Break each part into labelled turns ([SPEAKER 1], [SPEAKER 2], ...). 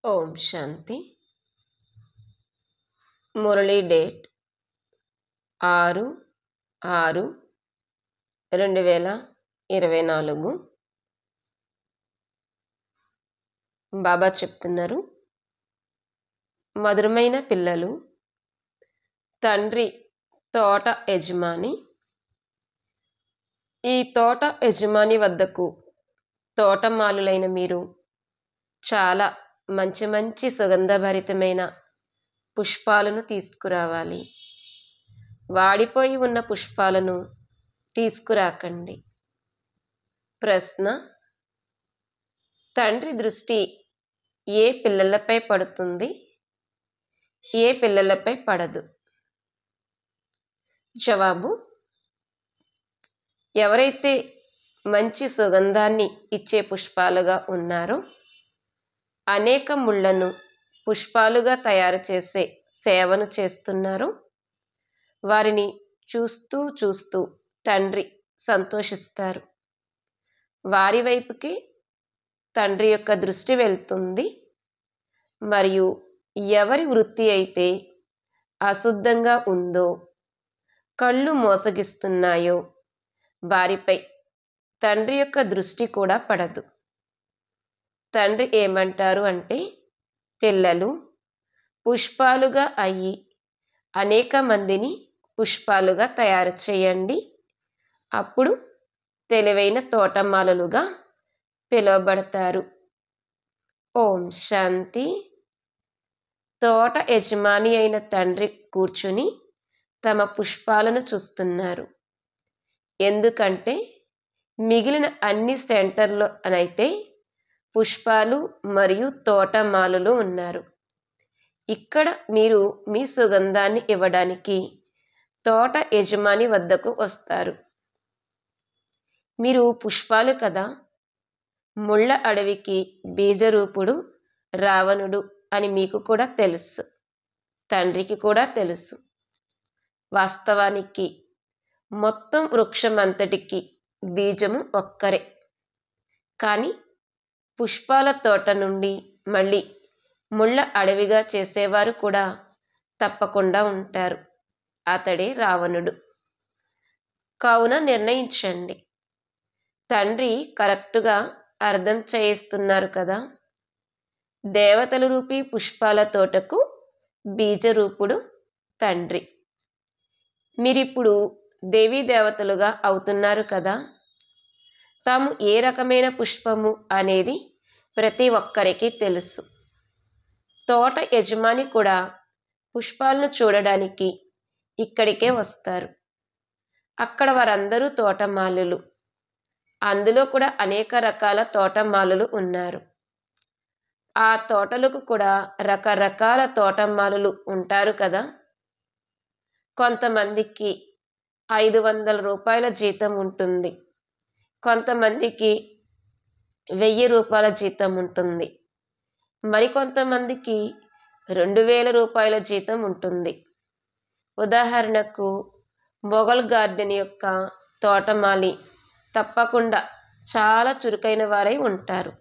[SPEAKER 1] ఓం శాంతి. Murali date 6/6/2024. బాబా చెప్తున్నారు, మధురమైన పిల్లలు, తండ్రి తోట యజమాని. ఈ తోట యజమాని వద్దకు తోటమాలులైన మీరు చాలా మంచి మంచి సుగంధభరితమైన పుష్పాలను తీసుకురావాలి. వాడిపోయి ఉన్న పుష్పాలను తీసుకురాకండి. ప్రశ్న: తండ్రి దృష్టి ఏ పిల్లలపై పడుతుంది, ఏ పిల్లలపై పడదు? జవాబు: ఎవరైతే మంచి సుగంధాన్ని ఇచ్చే పుష్పాలుగా ఉన్నారో, అనేక ముళ్లను పుష్పాలుగా తయారు చేసే సేవను చేస్తున్నారో, వారిని చూస్తూ చూస్తూ తండ్రి సంతోషిస్తారు. వారి వైపుకి తండ్రి యొక్క దృష్టి వెళ్తుంది. మరియు ఎవరి వృత్తి అయితే అశుద్ధంగా ఉందో, కళ్ళు మోసగిస్తున్నాయో, వారిపై తండ్రి యొక్క దృష్టి కూడా పడదు. తండ్రి ఏమంటారు అంటే, పిల్లలు పుష్పాలుగా అయ్యి అనేక మందిని పుష్పాలుగా తయారు చేయండి. అప్పుడు తెలివైన తోటమాలలుగా పిలువబడతారు. ఓం శాంతి. తోట యజమాని అయిన తండ్రి కూర్చుని తమ పుష్పాలను చూస్తున్నారు. ఎందుకంటే మిగిలిన అన్ని సెంటర్లో అనైతే పుష్పాలు మరియు తోటమాలులు ఉన్నారు. ఇక్కడ మీరు మీ సుగంధాన్ని ఇవ్వడానికి తోట యజమాని వద్దకు వస్తారు. మీరు పుష్పాలు కదా. ముళ్ళ అడవికి బీజరూపుడు రావణుడు అని మీకు కూడా తెలుసు, తండ్రికి కూడా తెలుసు. వాస్తవానికి మొత్తం వృక్షమంతటికి బీజము ఒక్కరే. కానీ పుష్పాల తోట నుండి మళ్ళీ ముళ్ళ అడవిగా చేసేవారు కూడా తప్పకుండా ఉంటారు. అతడే రావణుడు. కావున నిర్ణయించండి. తండ్రి కరెక్టుగా అర్థం చేయిస్తున్నారు కదా. దేవతల రూపీ పుష్పాల తోటకు బీజరూపుడు తండ్రి. మీరిప్పుడు దేవీ దేవతలుగా అవుతున్నారు కదా. తాము ఏ రకమైన పుష్పము అనేది ప్రతి ఒక్కరికి తెలుసు. తోట యజమాని కూడా పుష్పాలను చూడడానికి ఇక్కడికే వస్తారు. అక్కడ వారందరూ తోటమాలులు. అందులో కూడా అనేక రకాల తోటమాలులు ఉన్నారు. ఆ తోటలకు కూడా రకరకాల తోటమాలులు ఉంటారు కదా. కొంతమందికి 500 రూపాయల జీతం ఉంటుంది, కొంతమందికి 1000 రూపాయల జీతం ఉంటుంది, మరికొంతమందికి 2000 రూపాయల జీతం ఉంటుంది. ఉదాహరణకు మొఘల్ గార్డెన్ యొక్క తోటమాలి తప్పకుండా చాలా చురుకైన వారై ఉంటారు.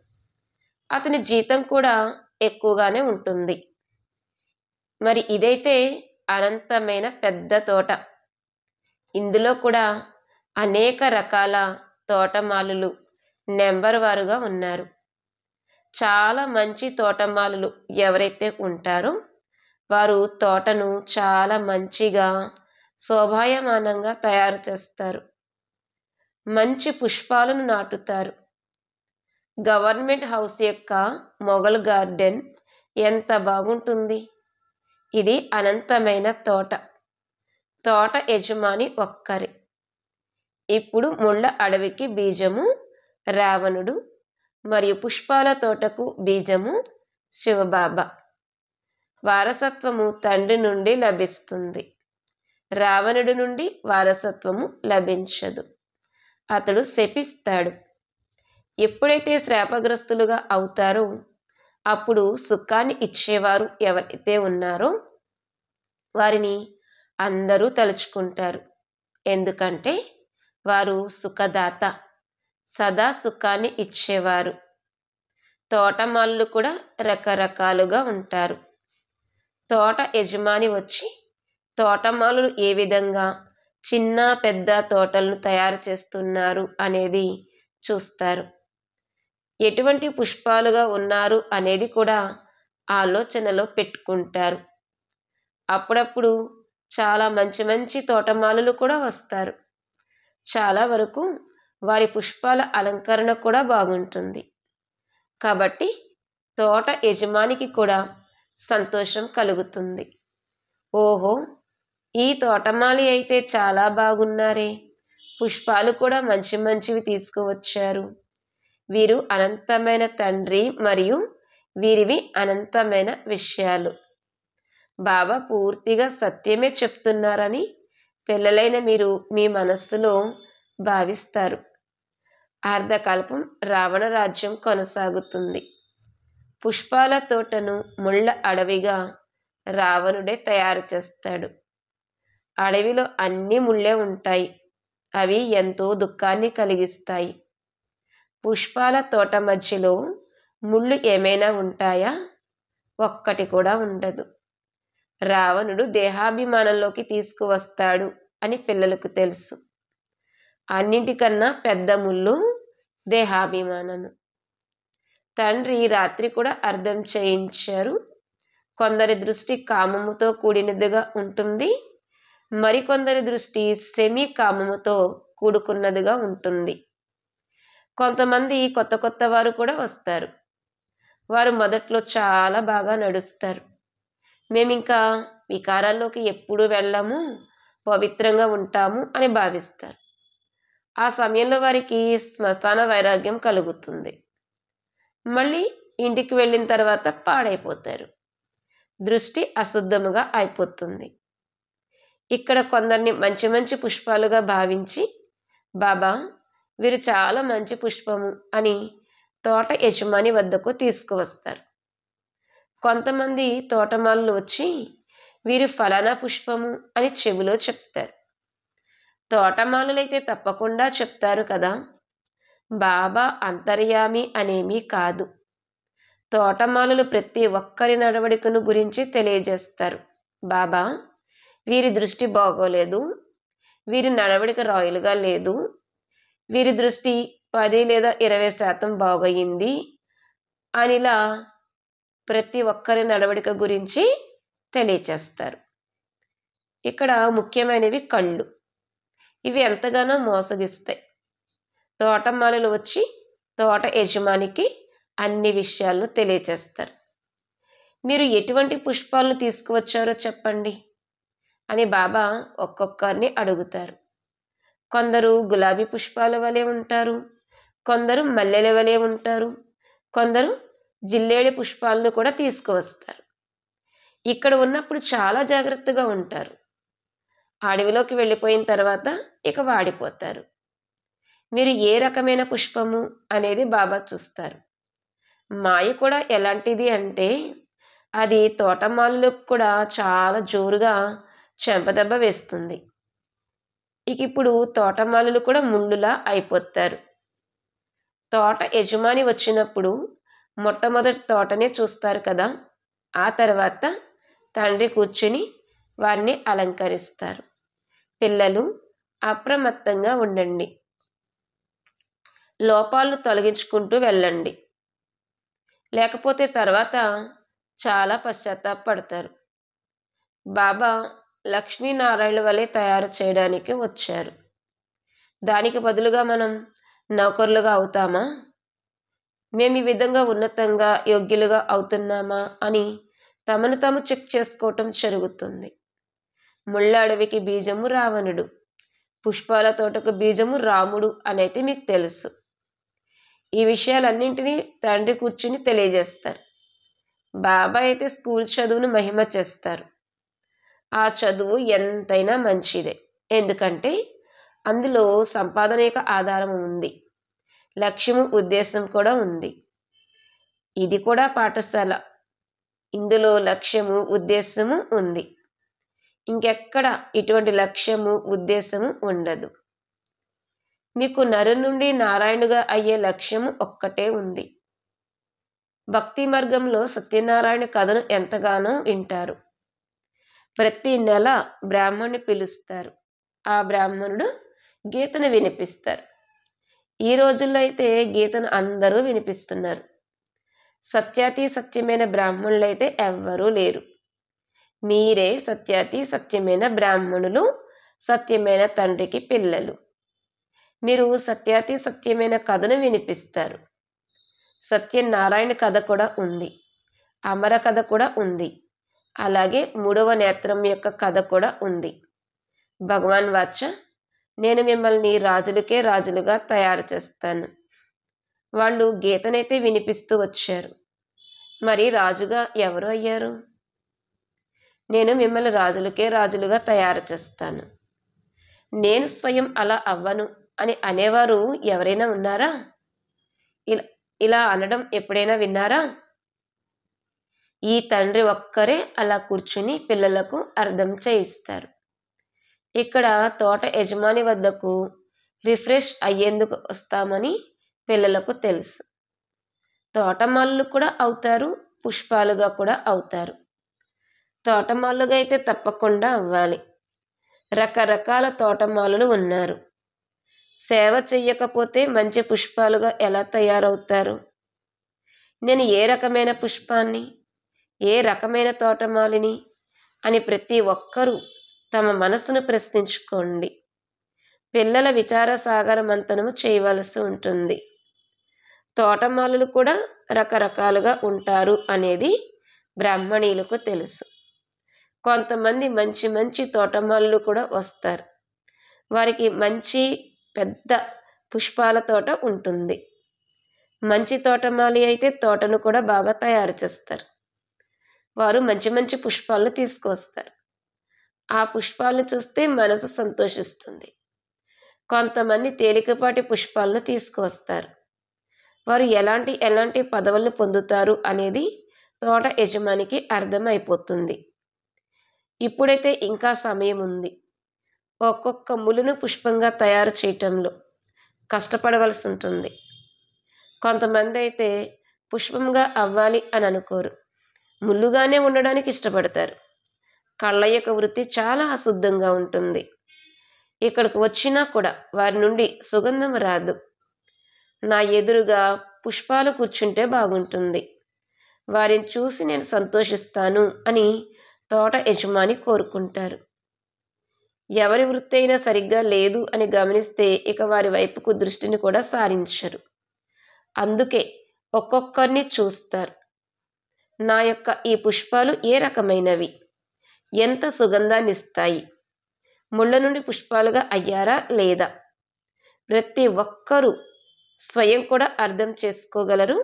[SPEAKER 1] అతని జీతం కూడా ఎక్కువగానే ఉంటుంది. మరి ఇదైతే అనంతమైన పెద్ద తోట. ఇందులో కూడా అనేక రకాల తోటమాలులు నెంబర్ వారుగా ఉన్నారు. చాలా మంచి తోటమాలులు ఎవరైతే ఉంటారో వారు తోటను చాలా మంచిగా శోభాయమానంగా తయారు చేస్తారు. మంచి పుష్పాలను నాటుతారు. గవర్నమెంట్ హౌస్ యొక్క మొఘల్ గార్డెన్ ఎంత బాగుంటుంది. ఇది అనంతమైన తోట. తోట యజమాని ఒక్కరే. ఇప్పుడు ముళ్ళ అడవికి బీజము రావణుడు మరియు పుష్పాల తోటకు బీజము శివబాబా. వారసత్వము తండ్రి నుండి లభిస్తుంది. రావణుడి నుండి వారసత్వము లభించదు. అతడు శపిస్తాడు. ఎప్పుడైతే శాపగ్రస్తులుగా అవుతారో అప్పుడు సుఖాన్ని ఇచ్చేవారు ఎవరైతే ఉన్నారో వారిని అందరూ తలుచుకుంటారు. ఎందుకంటే వారు సుఖదాత, సదా సుఖాన్ని ఇచ్చేవారు. తోటమాలులు కూడా రకరకాలుగా ఉంటారు. తోట యజమాని వచ్చి తోటమాలులు ఏ విధంగా చిన్న పెద్ద తోటలను తయారు చేస్తున్నారు అనేది చూస్తారు. ఎటువంటి పుష్పాలుగా ఉన్నారు అనేది కూడా ఆలోచనలో పెట్టుకుంటారు. అప్పుడప్పుడు చాలా మంచి మంచి తోటమాలులు కూడా వస్తారు. చాలా వరకు వారి పుష్పాల అలంకరణ కూడా బాగుంటుంది. కాబట్టి తోట యజమానికి కూడా సంతోషం కలుగుతుంది. ఓహో, ఈ తోటమాలి అయితే చాలా బాగున్నారే, పుష్పాలు కూడా మంచి మంచివి తీసుకువచ్చారు. వీరు అనంతమైన తండ్రి మరియు వీరివి అనంతమైన విషయాలు. బాబా పూర్తిగా సత్యమే చెప్తున్నారని పిల్లలైన మీరు మీ మనస్సులో భావిస్తారు. అర్ధకల్పం రావణ రాజ్యం కొనసాగుతుంది. పుష్పాల తోటను ముళ్ళ అడవిగా రావణుడే తయారు చేస్తాడు. అడవిలో అన్ని ముళ్ళే ఉంటాయి. అవి ఎంతో దుఃఖాన్ని కలిగిస్తాయి. పుష్పాల తోట మధ్యలో ముళ్ళు ఏమైనా ఉంటాయా? ఒక్కటి కూడా ఉండదు. రావణుడు దేహాభిమానంలోకి తీసుకువస్తాడు అని పిల్లలకు తెలుసు. అన్నింటికన్నా పెద్ద ముళ్ళు దేహాభిమానము. తండ్రి రాత్రి కూడా అర్థం చేయించారు. కొందరి దృష్టి కామముతో కూడినదిగా ఉంటుంది, మరికొందరి దృష్టి సెమీ కామముతో కూడుకున్నదిగా ఉంటుంది. కొంతమంది కొత్త కొత్త వారు కూడా వస్తారు. వారు మొదట్లో చాలా బాగా నడుస్తారు. మేమింకా వికారాల్లోకి ఎప్పుడు వెళ్ళము, పవిత్రంగా ఉంటాము అని భావిస్తారు. ఆ సమయంలో వారికి శ్మశాన వైరాగ్యం కలుగుతుంది. మళ్ళీ ఇంటికి వెళ్ళిన తర్వాత పాడైపోతారు. దృష్టి అశుద్ధముగా అయిపోతుంది. ఇక్కడ కొందరిని మంచి మంచి పుష్పాలుగా భావించి బాబా వీరు చాలా మంచి పుష్పము అని తోట యజమాని వద్దకు తీసుకువస్తారు. కొంతమంది తోటమాలులు వచ్చి వీరు ఫలానా పుష్పము అని చెవిలో చెప్తారు. తోటమాలులైతే తప్పకుండా చెప్తారు కదా. బాబా అంతర్యామి అనేమీ కాదు. తోటమాలులు ప్రతి ఒక్కరి నడవడికను గురించి తెలియజేస్తారు. బాబా వీరి దృష్టి బాగోలేదు, వీరి నడవడిక రాయలుగా లేదు, వీరి దృష్టి 10 లేదా 20% బాగయింది అనిలా ప్రతి ఒక్కరి నడవడిక గురించి తెలియచేస్తారు. ఇక్కడ ముఖ్యమైనవి కళ్ళు. ఇవి ఎంతగానో మోసగిస్తాయి. తోటమాలులు వచ్చి తోట యజమానికి అన్ని విషయాలను తెలియచేస్తారు. మీరు ఎటువంటి పుష్పాలను తీసుకువచ్చారో చెప్పండి అని బాబా ఒక్కొక్కరిని అడుగుతారు. కొందరు గులాబీ పుష్పాల వలె ఉంటారు, కొందరు మల్లెల వలె ఉంటారు, కొందరు జిల్లేడి పుష్పాలను కూడా తీసుకువస్తారు. ఇక్కడ ఉన్నప్పుడు చాలా జాగ్రత్తగా ఉంటారు. అడవిలోకి వెళ్ళిపోయిన తర్వాత ఇక వాడిపోతారు. మీరు ఏ రకమైన పుష్పము అనేది బాబా చూస్తారు. మాయ కూడా ఎలాంటిది అంటే అది తోటమాలులకు కూడా చాలా జోరుగా చెంపదెబ్బ వేస్తుంది. ఇక ఇప్పుడు తోటమాలులు కూడా ముళ్ళులా అయిపోతారు. తోట యజమాని వచ్చినప్పుడు మొట్టమొదటి తోటనే చూస్తారు కదా. ఆ తర్వాత తండ్రి కూర్చుని వారిని అలంకరిస్తారు. పిల్లలు అప్రమత్తంగా ఉండండి. లోపాలను తొలగించుకుంటూ వెళ్ళండి. లేకపోతే తర్వాత చాలా పశ్చాత్తాపడతారు. బాబా లక్ష్మీనారాయణ వలె తయారు చేయడానికి వచ్చారు. దానికి బదులుగా మనం నౌకర్లుగా అవుతామా? మేము ఈ విధంగా ఉన్నతంగా యోగ్యులుగా అవుతున్నామా అని తమను తాము చెక్ చేసుకోవటం జరుగుతుంది. ముళ్ళ అడవికి బీజము రావణుడు, పుష్పాల తోటకు బీజము రాముడు అనేది మీకు తెలుసు. ఈ విషయాలన్నింటినీ తండ్రి కూర్చుని తెలియజేస్తారు. బాబా అయితే స్కూల్ చదువును మహిమ చేస్తారు. ఆ చదువు ఎంతైనా మంచిదే. ఎందుకంటే అందులో సంపాదన యొక్క ఆధారం ఉంది, లక్ష్యము ఉద్దేశం కూడా ఉంది. ఇది కూడా పాఠశాల. ఇందులో లక్ష్యము ఉద్దేశము ఉంది. ఇంకెక్కడ ఇటువంటి లక్ష్యము ఉద్దేశము ఉండదు. మీకు నరు నుండి నారాయణుగా అయ్యే లక్ష్యము ఒక్కటే ఉంది. భక్తి మార్గంలో సత్యనారాయణ కథను ఎంతగానో వింటారు. ప్రతి నెల బ్రాహ్మణ్ణి పిలుస్తారు. ఆ బ్రాహ్మణుడు గీతను వినిపిస్తారు. ఈ రోజుల్లో అయితే గీతను అందరూ వినిపిస్తున్నారు. సత్యాతి సత్యమైన బ్రాహ్మణులైతే ఎవ్వరూ లేరు. మీరే సత్యాతి సత్యమైన బ్రాహ్మణులు, సత్యమైన తండ్రికి పిల్లలు. మీరు సత్యాతి సత్యమైన కథను వినిపిస్తారు. సత్యనారాయణ కథ కూడా ఉంది, అమర కథ కూడా ఉంది, అలాగే మూడవ నేత్రం యొక్క కథ కూడా ఉంది. భగవాన్ వాచ, నేను మిమ్మల్ని రాజులకే రాజులుగా తయారు చేస్తాను. వాళ్ళు గీతనైతే వినిపిస్తూ వచ్చారు. మరి రాజుగా ఎవరు అయ్యారు? నేను మిమ్మల్ని రాజులకే రాజులుగా తయారు చేస్తాను. నేను స్వయం అలా అవ్వను అని అనేవారు ఎవరైనా ఉన్నారా? ఇలా అనడం ఎప్పుడైనా విన్నారా? ఈ తండ్రి ఒక్కరే అలా కూర్చుని పిల్లలకు అర్థం చేయిస్తారు. ఇక్కడ తోట యజమాని వద్దకు రిఫ్రెష్ అయ్యేందుకు వస్తామని పిల్లలకు తెలుసు. తోటమాలులు కూడా అవుతారు, పుష్పాలుగా కూడా అవుతారు. తోటమాలుగా అయితే తప్పకుండా అవ్వాలి. రకరకాల తోటమాలులు ఉన్నారు. సేవ చెయ్యకపోతే మంచి పుష్పాలుగా ఎలా తయారవుతారు? నేను ఏ రకమైన పుష్పాన్ని, ఏ రకమైన తోటమాలిని అని ప్రతి ఒక్కరూ తమ మనసును ప్రశ్నించుకోండి. పిల్లల విచార సాగర మంతనము చేయవలసి ఉంటుంది. తోటమాలులు కూడా రకరకాలుగా ఉంటారు అనేది బ్రాహ్మణీయులకు తెలుసు. కొంతమంది మంచి మంచి తోటమాలులు కూడా వస్తారు. వారికి మంచి పెద్ద పుష్పాల తోట ఉంటుంది. మంచి తోటమాలి అయితే తోటను కూడా బాగా తయారు చేస్తారు. వారు మంచి మంచి పుష్పాలను తీసుకొస్తారు. ఆ పుష్పాలను చూస్తే మనసు సంతోషిస్తుంది. కొంతమంది తేలికపాటి పుష్పాలను తీసుకువస్తారు. వారు ఎలాంటి పదవులను పొందుతారు అనేది తోట యజమానికి అర్థమైపోతుంది. ఇప్పుడైతే ఇంకా సమయం ఉంది. ఒక్కొక్క ములును పుష్పంగా తయారు చేయటంలో కష్టపడవలసి ఉంటుంది. కొంతమంది అయితే పుష్పంగా అవ్వాలి అని అనుకోరు, ముళ్ళుగానే ఉండడానికి ఇష్టపడతారు. కళ్ళ యొక్క వృత్తి చాలా అశుద్ధంగా ఉంటుంది. ఇక్కడికి వచ్చినా కూడా వారి నుండి సుగంధం రాదు. నా ఎదురుగా పుష్పాలు కూర్చుంటే బాగుంటుంది, వారిని చూసి నేను సంతోషిస్తాను అని తోట యజమాని కోరుకుంటారు. ఎవరి వృత్తి అయినా సరిగ్గా లేదు అని గమనిస్తే ఇక వారి వైపుకు దృష్టిని కూడా సారించరు. అందుకే ఒక్కొక్కరిని చూస్తారు. నా యొక్క ఈ పుష్పాలు ఏ రకమైనవి, ఎంత సుగంధాన్ని ఇస్తాయి, ముళ్ళ నుండి పుష్పాలుగా అయ్యారా లేదా? ప్రతి ఒక్కరూ స్వయం కూడా అర్థం చేసుకోగలరు.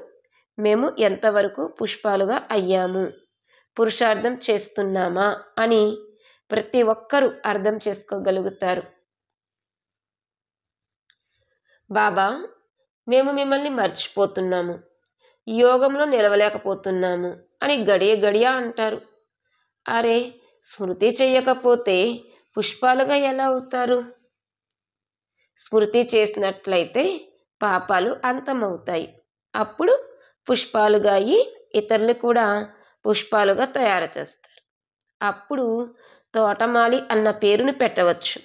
[SPEAKER 1] మేము ఎంతవరకు పుష్పాలుగా అయ్యాము, పురుషార్థం చేస్తున్నామా అని ప్రతి ఒక్కరూ అర్థం చేసుకోగలుగుతారు. బాబా, మేము మిమ్మల్ని మర్చిపోతున్నాము, యోగంలో నిలవలేకపోతున్నాము అని గడియ అంటారు. అరే, స్మృతి చెయ్యకపోతే పుష్పాలుగా ఎలా అవుతారు? స్మృతి చేసినట్లయితే పాపాలు అంతమవుతాయి. అప్పుడు పుష్పాలుగా అయ్యి ఇతరులు కూడా పుష్పాలుగా తయారు చేస్తారు. అప్పుడు తోటమాలి అన్న పేరును పెట్టవచ్చు.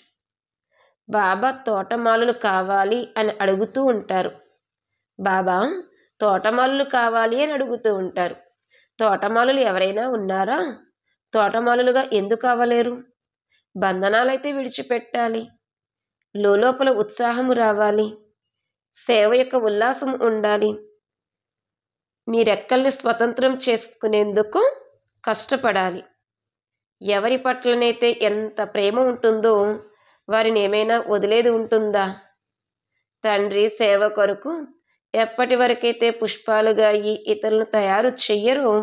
[SPEAKER 1] బాబా తోటమాలులు కావాలి అని అడుగుతూ ఉంటారు. బాబా తోటమాలులు కావాలి అని అడుగుతూ ఉంటారు. తోటమాలులు ఎవరైనా ఉన్నారా? తోటమాలులుగా ఎందుకు అవ్వలేరు? బంధనాలైతే విడిచిపెట్టాలి. లోపల ఉత్సాహము రావాలి. సేవ యొక్క ఉల్లాసం ఉండాలి. మీ రెక్కల్ని స్వతంత్రం చేసుకునేందుకు కష్టపడాలి. ఎవరి పట్లనైతే ఎంత ప్రేమ ఉంటుందో వారిని ఏమైనా వదిలేది ఉంటుందా? తండ్రి సేవ కొరకు ఎప్పటి వరకైతే పుష్పాలుగా అయ్యి ఇతరులను తయారు చెయ్యరో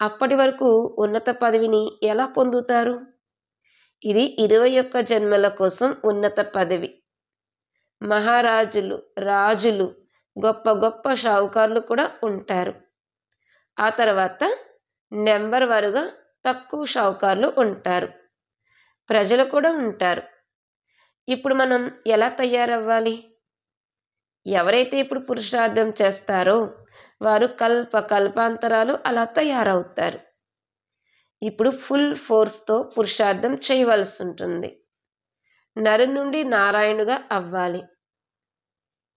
[SPEAKER 1] అప్పటి వరకు ఉన్నత పదవిని ఎలా పొందుతారు? ఇది 21 జన్మల కోసం ఉన్నత పదవి. మహారాజులు, రాజులు, గొప్ప గొప్ప షావుకారులు కూడా ఉంటారు. ఆ తర్వాత నెంబర్ వారుగా తక్కువ షావుకారులు ఉంటారు. ప్రజలు కూడా ఉంటారు. ఇప్పుడు మనం ఎలా తయారవ్వాలి? ఎవరైతే ఇప్పుడు పురుషార్థం చేస్తారో వారు కల్పాంతరాలు అలా తయారవుతారు. ఇప్పుడు ఫుల్ ఫోర్స్తో పురుషార్థం చేయవలసి ఉంటుంది. నరు నుండి నారాయణుగా అవ్వాలి.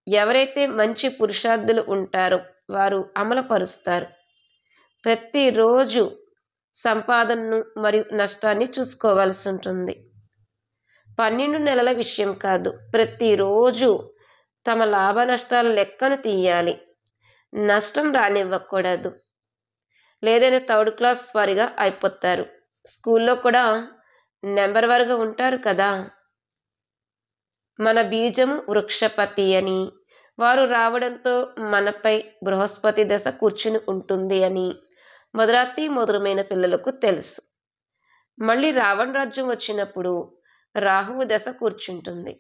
[SPEAKER 1] ఎవరైతే మంచి పురుషార్థులు ఉంటారో వారు అమలుపరుస్తారు. ప్రతిరోజు సంపాదనను మరియు నష్టాన్ని చూసుకోవాల్సి ఉంటుంది. 12 నెలల విషయం కాదు, ప్రతిరోజు తమ లాభ నష్టాల లెక్కను తీయాలి. నష్టం రానివ్వకూడదు. లేదంటే థర్డ్ క్లాస్ వారిగా అయిపోతారు. స్కూల్లో కూడా నెంబర్ వారుగా ఉంటారు కదా. మన బీజము వృక్షపతి అని, వారు రావడంతో మనపై బృహస్పతి దశ కూర్చుని ఉంటుంది అని మొదలైన పిల్లలకు తెలుసు. మళ్ళీ రావణ రాజ్యం వచ్చినప్పుడు రాహువు దశ కూర్చుంటుంది.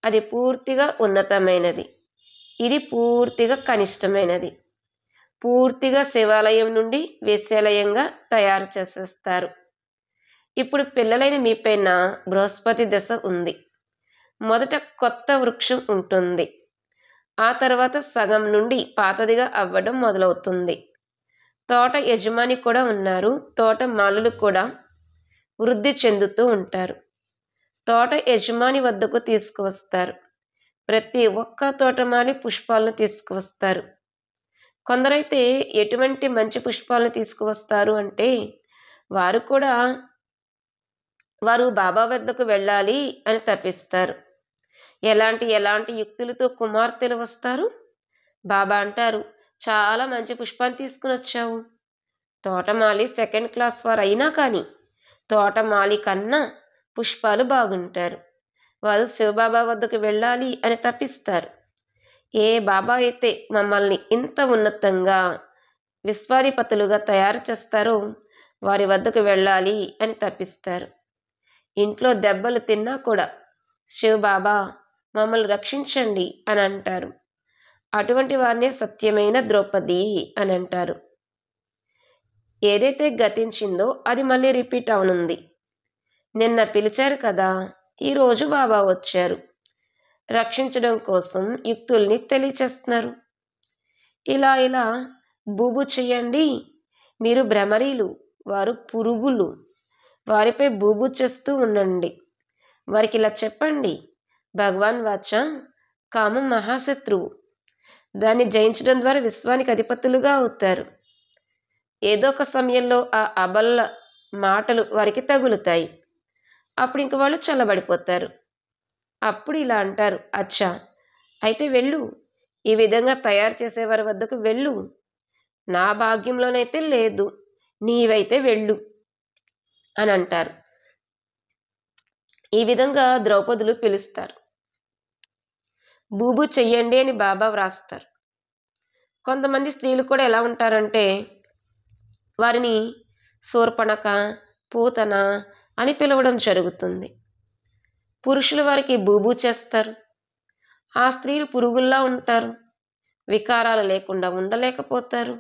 [SPEAKER 1] అది పూర్తిగా ఉన్నతమైనది, ఇది పూర్తిగా కనిష్టమైనది. పూర్తిగా శివాలయం నుండి వేశ్యాలయంగా తయారు చేసేస్తారు. ఇప్పుడు పిల్లలైన మీపైన బృహస్పతి దశ ఉంది. మొదట కొత్త వృక్షం ఉంటుంది. ఆ తర్వాత సగం నుండి పాతదిగా అవ్వడం మొదలవుతుంది. తోట యజమాని కూడా ఉన్నారు. తోట మాలులు కూడా వృద్ధి చెందుతూ ఉంటారు. తోట యజమాని వద్దకు తీసుకువస్తారు. ప్రతి ఒక్క తోటమాలి పుష్పాలను తీసుకువస్తారు. కొందరైతే ఎటువంటి మంచి పుష్పాలను తీసుకువస్తారు అంటే వారు బాబా వద్దకు వెళ్ళాలి అని తప్పిస్తారు. ఎలాంటి యుక్తులతో కుమార్తెలు వస్తారు? బాబా అంటారు, చాలా మంచి పుష్పాన్ని తీసుకుని వచ్చావు. తోటమాలి సెకండ్ క్లాస్ వారు అయినా కానీ తోటమాలి కన్నా పుష్పాలు బాగుంటారు. వారు శివబాబా వద్దకు వెళ్ళాలి అని తప్పిస్తారు. ఏ బాబా అయితే మమ్మల్ని ఇంత ఉన్నతంగా విశ్వాధిపతులుగా తయారు చేస్తారో వారి వద్దకు వెళ్ళాలి అని తప్పిస్తారు. ఇంట్లో దెబ్బలు తిన్నా కూడా శివబాబా మమ్మల్ని రక్షించండి అని అంటారు. అటువంటి వారినే సత్యమైన ద్రౌపది అని అంటారు. ఏదైతే గతించిందో అది మళ్ళీ రిపీట్ అవనుంది. నిన్న పిలిచారు కదా, ఈరోజు బాబా వచ్చారు. రక్షించడం కోసం యుక్తుల్ని తెలియచేస్తున్నారు. ఇలా బూబు చెయ్యండి. మీరు భ్రమరీలు, వారు పురుగులు. వారిపై బూబు చేస్తూ ఉండండి. వారికి ఇలా చెప్పండి, భగవాన్ వాచ కామం మహాశత్రువు. దాన్ని జయించడం ద్వారా విశ్వానికి అధిపతులుగా అవుతారు. ఏదో ఒక సమయంలో ఆ అబల్ల మాటలు వారికి తగులుతాయి. అప్పుడు ఇంక వాళ్ళు చల్లబడిపోతారు. అప్పుడు ఇలా అంటారు, అచ్చా అయితే వెళ్ళు, ఈ విధంగా తయారు చేసేవారి వద్దకు వెళ్ళు. నా భాగ్యంలోనైతే లేదు, నీవైతే వెళ్ళు అని అంటారు. ఈ విధంగా ద్రౌపదులు పిలుస్తారు. బూబు చెయ్యండి అని బాబా వ్రాస్తారు. కొంతమంది స్త్రీలు కూడా ఎలా ఉంటారంటే వారిని శూర్పణఖ, పూతన అని పిలవడం జరుగుతుంది. పురుషులు వారికి బూబు చేస్తారు. ఆ స్త్రీలు పురుగుల్లా ఉంటారు. వికారాలు లేకుండా ఉండలేకపోతారు.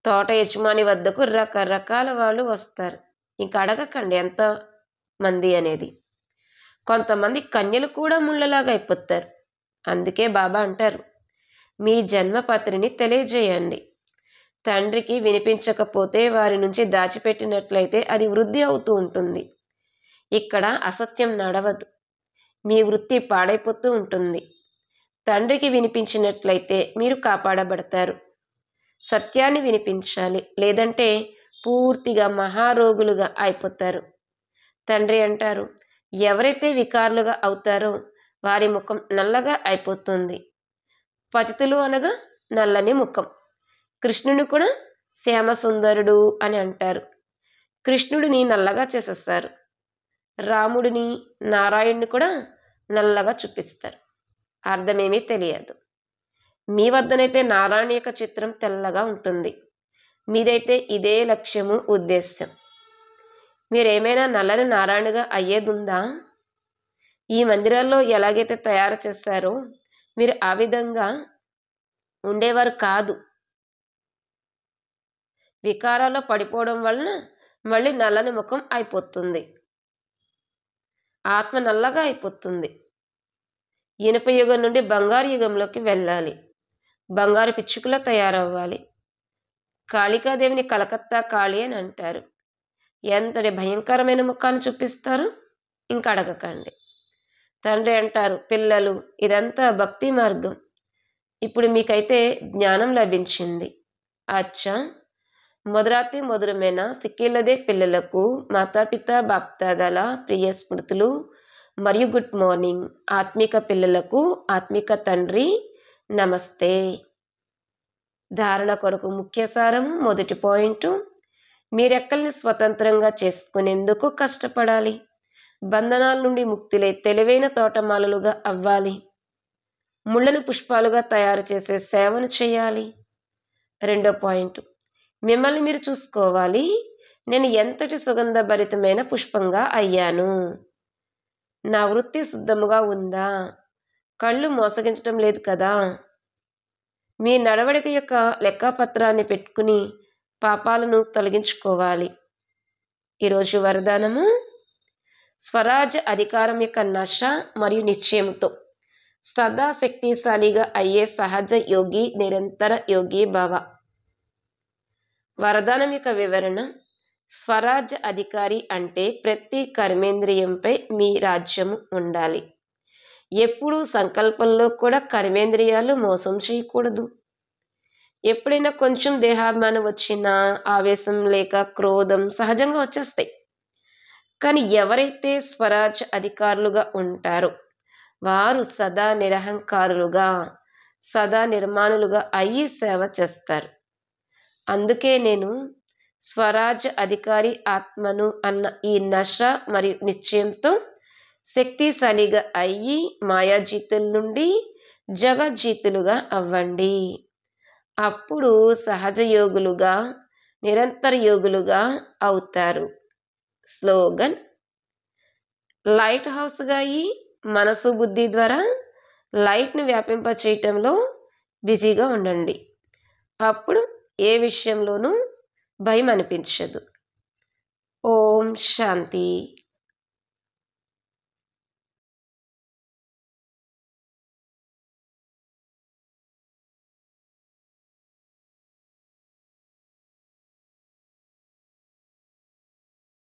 [SPEAKER 1] తోట యజమాని వద్దకు రకరకాల వాళ్ళు వస్తారు. ఇంకా అడగకండి ఎంత మంది అనేది. కొంతమంది కన్యలు కూడా ముళ్ళలాగా అయిపోతారు. అందుకే బాబా అంటారు, మీ జన్మపత్రిని తెలియజేయండి. తండ్రికి వినిపించకపోతే వారి నుంచి దాచిపెట్టినట్లయితే అది వృద్ధి అవుతూ ఉంటుంది. ఇక్కడ అసత్యం నడవదు. మీ వృత్తి పాడైపోతూ ఉంటుంది. తండ్రికి వినిపించినట్లయితే మీరు కాపాడబడతారు. సత్యాన్ని వినిపించాలి, లేదంటే పూర్తిగా మహారోగులుగా అయిపోతారు. తండ్రి అంటారు, ఎవరైతే వికారులుగా అవుతారో వారి ముఖం నల్లగా అయిపోతుంది. పతితులు అనగా నల్లని ముఖం. కృష్ణుని కూడా శ్యామసుందరుడు అని అంటారు. కృష్ణుడిని నల్లగా చేసేస్తారు. రాముడిని, నారాయణుని కూడా నల్లగా చూపిస్తారు. అర్థమేమీ తెలియదు. మీ వద్దనైతే నారాయణ యొక్క చిత్రం తెల్లగా ఉంటుంది. మీదైతే ఇదే లక్ష్యము, ఉద్దేశ్యం. మీరేమైనా నల్లని నారాయణగా అయ్యేదుందా? ఈ మందిరాల్లో ఎలాగైతే తయారు చేస్తారో మీరు ఆ విధంగా ఉండేవారు కాదు. వికారాల్లో పడిపోవడం వలన మళ్ళీ నల్లని ముఖం అయిపోతుంది. ఆత్మ నల్లగా అయిపోతుంది. ఇనుప యుగం నుండి బంగారు యుగంలోకి వెళ్ళాలి. బంగారు పిచ్చుకలా తయారవ్వాలి. కాళికాదేవిని కలకత్తా కాళీ అని అంటారు. ఎంతటి భయంకరమైన ముఖాన్ని చూపిస్తారు? ఇంక అడగకండి. తండ్రి అంటారు, పిల్లలు ఇదంతా భక్తి మార్గం. ఇప్పుడు మీకైతే జ్ఞానం లభించింది. అచ్చా! మొదరాతి మొదలుమైన సిక్కిళ్ళదే పిల్లలకు మాతాపిత బాప్దాదాల ప్రియ స్మృతులు మరియు గుడ్ మార్నింగ్. ఆత్మిక పిల్లలకు ఆత్మిక తండ్రి నమస్తే. ధారణ కొరకు ముఖ్య సారము. మొదటి పాయింటు, మీ రెక్కల్ని స్వతంత్రంగా చేసుకునేందుకు కష్టపడాలి. బంధనాల నుండి ముక్తులై తెలివైన తోటమాలలుగా అవ్వాలి. ముళ్ళను పుష్పాలుగా తయారు చేసే సేవను చేయాలి. రెండో పాయింట్, మిమ్మల్ని మీరు చూసుకోవాలి. నేను ఎంతటి సుగంధభరితమైన పుష్పంగా అయ్యాను? నా వృత్తి శుద్ధముగా ఉందా? కళ్ళు మోసగించటం లేదు కదా? మీ నడవడిక యొక్క లెక్కపత్రాన్ని పెట్టుకుని పాపాలను తొలగించుకోవాలి. ఈరోజు వరదానము, స్వరాజ్య అధికారం యొక్క నశ మరియు నిశ్చయంతో సదా శక్తిశాలిగా అయ్యే సహజ యోగి, నిరంతర యోగి భవ. వరదానం యొక్క వివరణ, స్వరాజ్య అధికారి అంటే ప్రతి కర్మేంద్రియంపై మీ రాజ్యము ఉండాలి. ఎప్పుడూ సంకల్పంలో కూడా కర్మేంద్రియాలు మోసం చేయకూడదు. ఎప్పుడైనా కొంచెం దేహాభిమానం వచ్చినా, ఆవేశం లేక క్రోధం సహజంగా వచ్చేస్తాయి. కానీ ఎవరైతే స్వరాజ్య అధికారులుగా ఉంటారో వారు సదా నిరహంకారులుగా, సదా నిర్మాణులుగా అయ్యి సేవ చేస్తారు. అందుకే నేను స్వరాజ్య అధికారి ఆత్మను అన్న ఈ నశ మరియు నిశ్చయంతో శక్తిశాలిగా అయ్యి మాయాజీతుల నుండి జగజ్జీతులుగా అవ్వండి. అప్పుడు సహజ యోగులుగా, నిరంతర యోగులుగా అవుతారు. స్లోగన్, లైట్ హౌస్గా అయ్యి మనసు బుద్ధి ద్వారా లైట్ను వ్యాపింప చేయటంలో బిజీగా ఉండండి. అప్పుడు ఏ విషయంలోనూ భయం అనిపించదు. ఓం శాంతి.